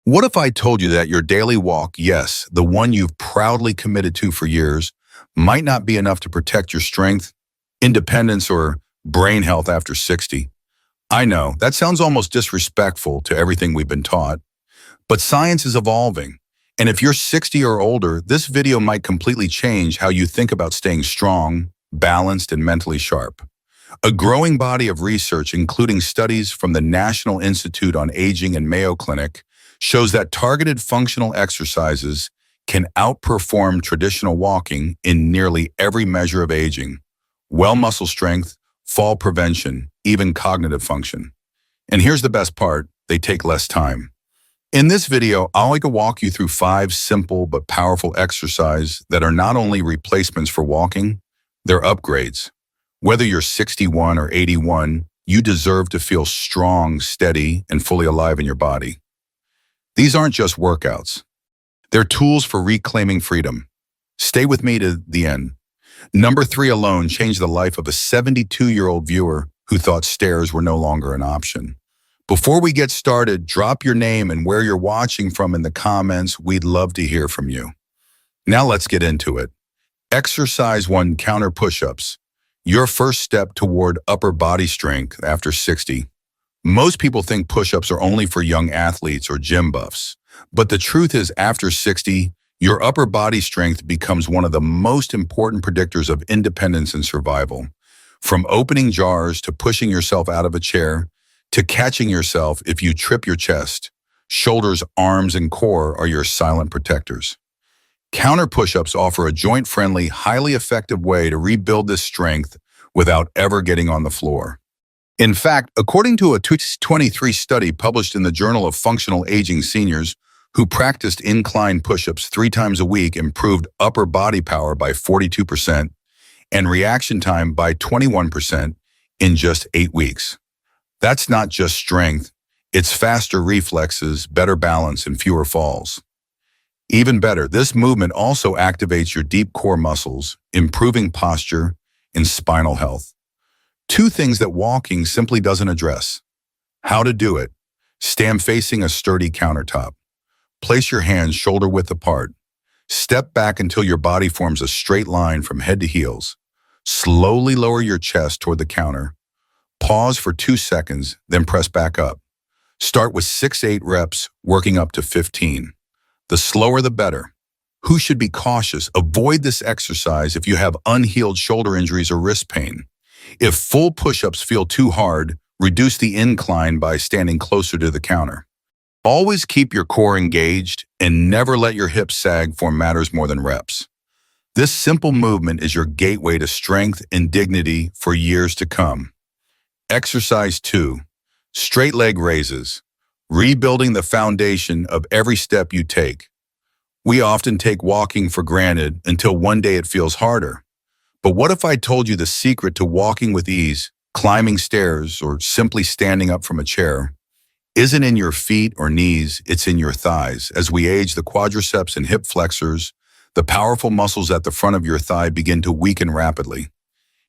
What if I told you that your daily walk, yes, the one you've proudly committed to for years, might not be enough to protect your strength, independence, or brain health after 60? I know, that sounds almost disrespectful to everything we've been taught, but science is evolving. And if you're 60 or older, this video might completely change how you think about staying strong, balanced, and mentally sharp. A growing body of research, including studies from the National Institute on Aging and Mayo Clinic, shows that targeted functional exercises can outperform traditional walking in nearly every measure of aging: well muscle strength, fall prevention, even cognitive function. And here's the best part, they take less time. In this video, I'll like to walk you through 5 simple but powerful exercises that are not only replacements for walking, they're upgrades. Whether you're 61 or 81, you deserve to feel strong, steady, and fully alive in your body. These aren't just workouts. They're tools for reclaiming freedom. Stay with me to the end. Number 3 alone changed the life of a 72-year-old viewer who thought stairs were no longer an option. Before we get started, drop your name and where you're watching from in the comments. We'd love to hear from you. Now let's get into it. Exercise 1: counter push-ups. Your first step toward upper body strength after 60. Most people think push-ups are only for young athletes or gym buffs. But the truth is, after 60, your upper body strength becomes one of the most important predictors of independence and survival. From opening jars to pushing yourself out of a chair, to catching yourself if you trip your chest, shoulders, arms, and core are your silent protectors. Counter push-ups offer a joint-friendly, highly effective way to rebuild this strength without ever getting on the floor. In fact, according to a 2023 study published in the Journal of Functional Aging, seniors who practiced incline push-ups 3 times a week improved upper body power by 42% and reaction time by 21% in just 8 weeks. That's not just strength, it's faster reflexes, better balance, and fewer falls. Even better, this movement also activates your deep core muscles, improving posture and spinal health. 2 things that walking simply doesn't address. How to do it. Stand facing a sturdy countertop. Place your hands shoulder-width apart. Step back until your body forms a straight line from head to heels. Slowly lower your chest toward the counter. Pause for 2 seconds, then press back up. Start with 6-8 reps, working up to 15. The slower the better. Who should be cautious? Avoid this exercise if you have unhealed shoulder injuries or wrist pain. If full push-ups feel too hard, reduce the incline by standing closer to the counter. Always keep your core engaged and never let your hips sag for matters more than reps. This simple movement is your gateway to strength and dignity for years to come. Exercise 2: straight leg raises, rebuilding the foundation of every step you take. We often take walking for granted until one day it feels harder. But what if I told you the secret to walking with ease, climbing stairs, or simply standing up from a chair isn't in your feet or knees, it's in your thighs. As we age, the quadriceps and hip flexors, the powerful muscles at the front of your thigh, begin to weaken rapidly.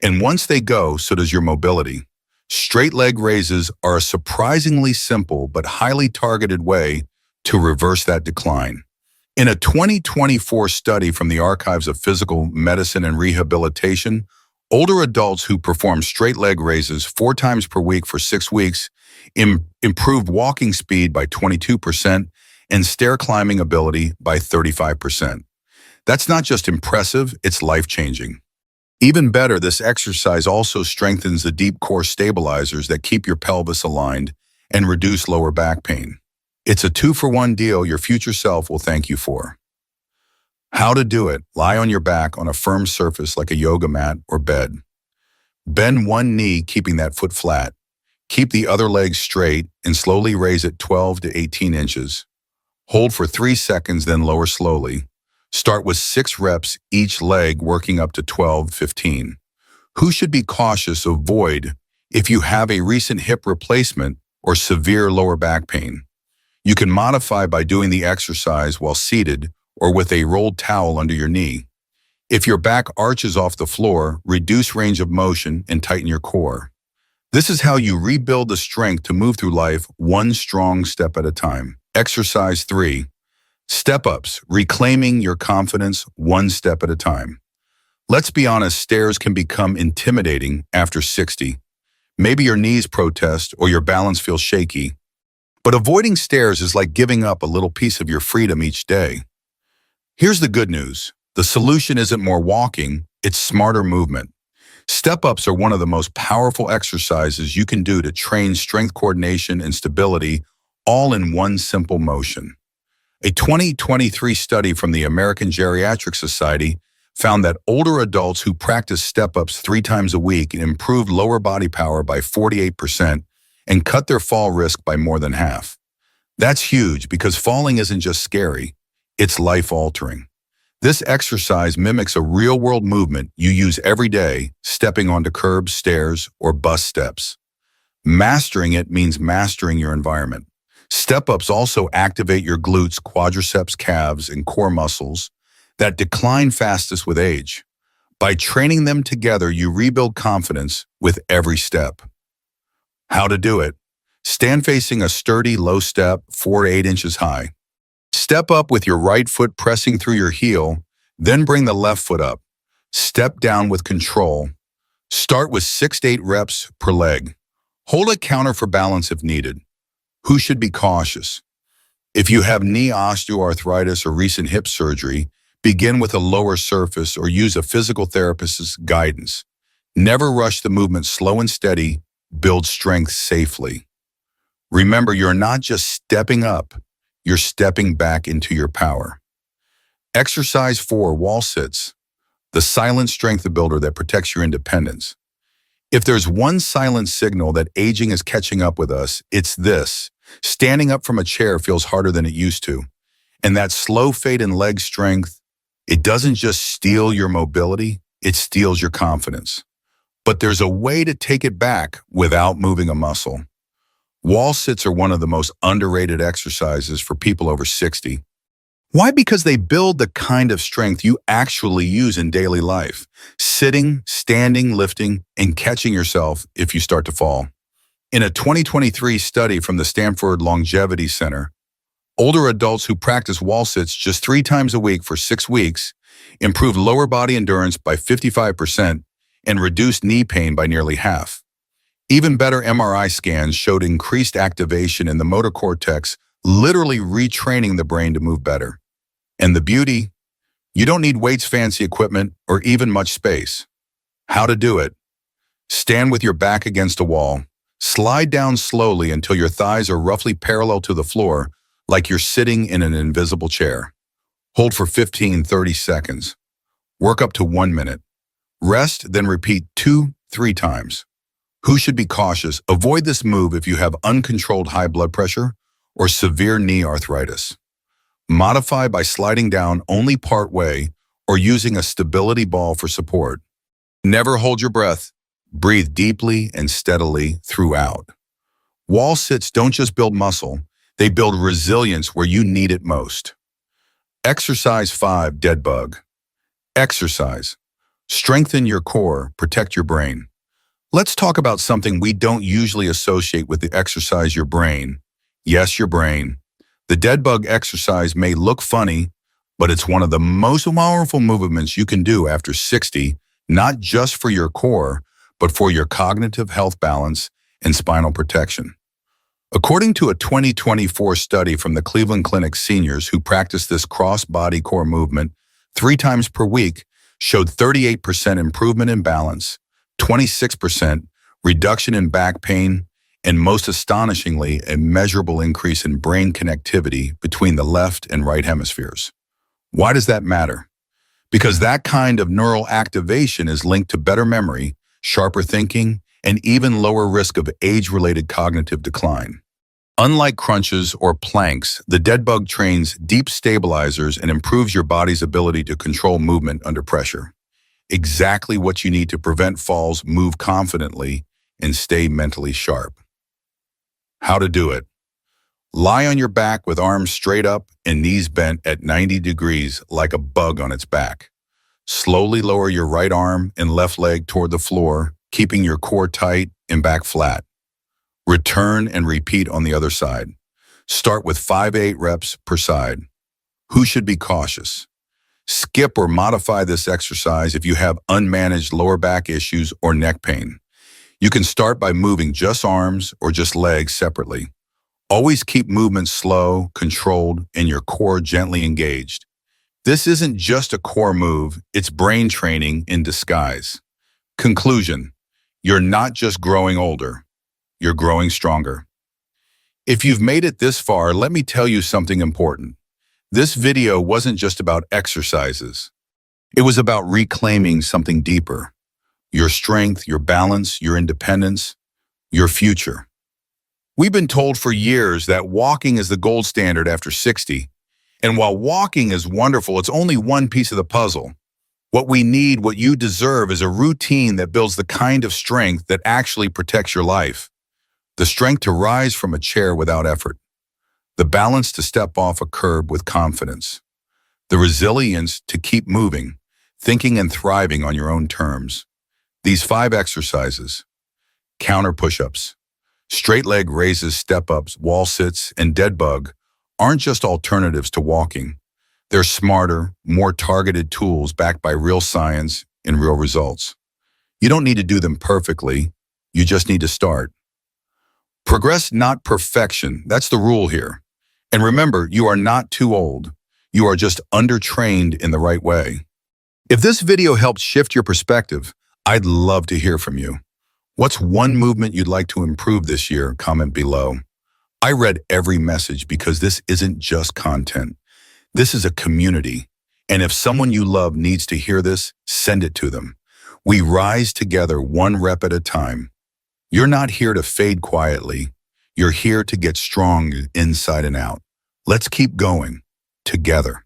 And once they go, so does your mobility. Straight leg raises are a surprisingly simple but highly targeted way to reverse that decline. In a 2024 study from the Archives of Physical Medicine and Rehabilitation, older adults who performed straight leg raises 4 times per week for 6 weeks improved walking speed by 22% and stair climbing ability by 35%. That's not just impressive, it's life-changing. Even better, this exercise also strengthens the deep core stabilizers that keep your pelvis aligned and reduce lower back pain. It's a 2-for-1 deal your future self will thank you for. How to do it. Lie on your back on a firm surface like a yoga mat or bed. Bend one knee, keeping that foot flat. Keep the other leg straight and slowly raise it 12 to 18 inches. Hold for 3 seconds, then lower slowly. Start with 6 reps each leg, working up to 12-15. Who should be cautious? Avoid if you have a recent hip replacement or severe lower back pain. You can modify by doing the exercise while seated or with a rolled towel under your knee. If your back arches off the floor, reduce range of motion and tighten your core. This is how you rebuild the strength to move through life one strong step at a time. Exercise 3. Step-ups, reclaiming your confidence one step at a time. Let's be honest, stairs can become intimidating after 60. Maybe your knees protest or your balance feels shaky. But avoiding stairs is like giving up a little piece of your freedom each day. Here's the good news. The solution isn't more walking, it's smarter movement. Step-ups are one of the most powerful exercises you can do to train strength coordination and stability all in one simple motion. A 2023 study from the American Geriatric Society found that older adults who practiced step-ups 3 times a week improved lower body power by 48% and cut their fall risk by more than half. That's huge because falling isn't just scary, it's life-altering. This exercise mimics a real-world movement you use every day, stepping onto curbs, stairs, or bus steps. Mastering it means mastering your environment. Step-ups also activate your glutes, quadriceps, calves, and core muscles that decline fastest with age. By training them together, you rebuild confidence with every step. How to do it? Stand facing a sturdy, low step, 4 to 8 inches high. Step up with your right foot pressing through your heel, then bring the left foot up. Step down with control. Start with 6 to 8 reps per leg. Hold a counter for balance if needed. Who should be cautious? If you have knee osteoarthritis or recent hip surgery, begin with a lower surface or use a physical therapist's guidance. Never rush the movement. Slow and steady, build strength safely. Remember, you're not just stepping up, you're stepping back into your power. Exercise 4, wall sits, the silent strength builder that protects your independence. If there's one silent signal that aging is catching up with us, it's this. Standing up from a chair feels harder than it used to. And that slow fade in leg strength, it doesn't just steal your mobility, it steals your confidence. But there's a way to take it back without moving a muscle. Wall sits are one of the most underrated exercises for people over 60. Why? Because they build the kind of strength you actually use in daily life. Sitting, standing, lifting, and catching yourself if you start to fall. In a 2023 study from the Stanford Longevity Center, older adults who practice wall sits just 3 times a week for 6 weeks improved lower body endurance by 55% and reduced knee pain by nearly half. Even better, MRI scans showed increased activation in the motor cortex, literally retraining the brain to move better. And the beauty? You don't need weights, fancy equipment, or even much space. How to do it? Stand with your back against a wall. Slide down slowly until your thighs are roughly parallel to the floor, like you're sitting in an invisible chair. Hold for 15-30 seconds. Work up to 1 minute. Rest, then repeat 2-3 times. Who should be cautious? Avoid this move if you have uncontrolled high blood pressure or severe knee arthritis. Modify by sliding down only part way or using a stability ball for support. Never hold your breath. Breathe deeply and steadily throughout. Wall sits don't just build muscle, they build resilience where you need it most. Exercise 5, dead bug. Exercise. Strengthen your core, protect your brain. Let's talk about something we don't usually associate with the exercise: your brain. Yes, your brain. The dead bug exercise may look funny, but it's one of the most powerful movements you can do after 60, not just for your core, but for your cognitive health, balance, and spinal protection. According to a 2024 study from the Cleveland Clinic, seniors who practice this cross-body core movement 3 times per week showed 38% improvement in balance, 26% reduction in back pain, and most astonishingly, a measurable increase in brain connectivity between the left and right hemispheres. Why does that matter? Because that kind of neural activation is linked to better memory, sharper thinking, and even lower risk of age-related cognitive decline. Unlike crunches or planks, the dead bug trains deep stabilizers and improves your body's ability to control movement under pressure. Exactly what you need to prevent falls, move confidently, and stay mentally sharp. How to do it? Lie on your back with arms straight up and knees bent at 90 degrees like a bug on its back. Slowly lower your right arm and left leg toward the floor, keeping your core tight and back flat. Return and repeat on the other side. Start with 5 to 8 reps per side. Who should be cautious? Skip or modify this exercise if you have unmanaged lower back issues or neck pain. You can start by moving just arms or just legs separately. Always keep movement slow, controlled, and your core gently engaged. This isn't just a core move, it's brain training in disguise. Conclusion: you're not just growing older, you're growing stronger. If you've made it this far, let me tell you something important. This video wasn't just about exercises. It was about reclaiming something deeper: your strength, your balance, your independence, your future. We've been told for years that walking is the gold standard after 60. And while walking is wonderful, it's only one piece of the puzzle. What we need, what you deserve, is a routine that builds the kind of strength that actually protects your life. The strength to rise from a chair without effort. The balance to step off a curb with confidence. The resilience to keep moving, thinking and thriving on your own terms. These 5 exercises: counter push-ups, straight leg raises, step-ups, wall sits, and dead bug, aren't just alternatives to walking. They're smarter, more targeted tools backed by real science and real results. You don't need to do them perfectly, you just need to start. Progress, not perfection. That's the rule here. And remember, you are not too old. You are just undertrained in the right way. If this video helped shift your perspective, I'd love to hear from you. What's one movement you'd like to improve this year? Comment below. I read every message because this isn't just content. This is a community. And if someone you love needs to hear this, send it to them. We rise together, one rep at a time. You're not here to fade quietly. You're here to get strong inside and out. Let's keep going together.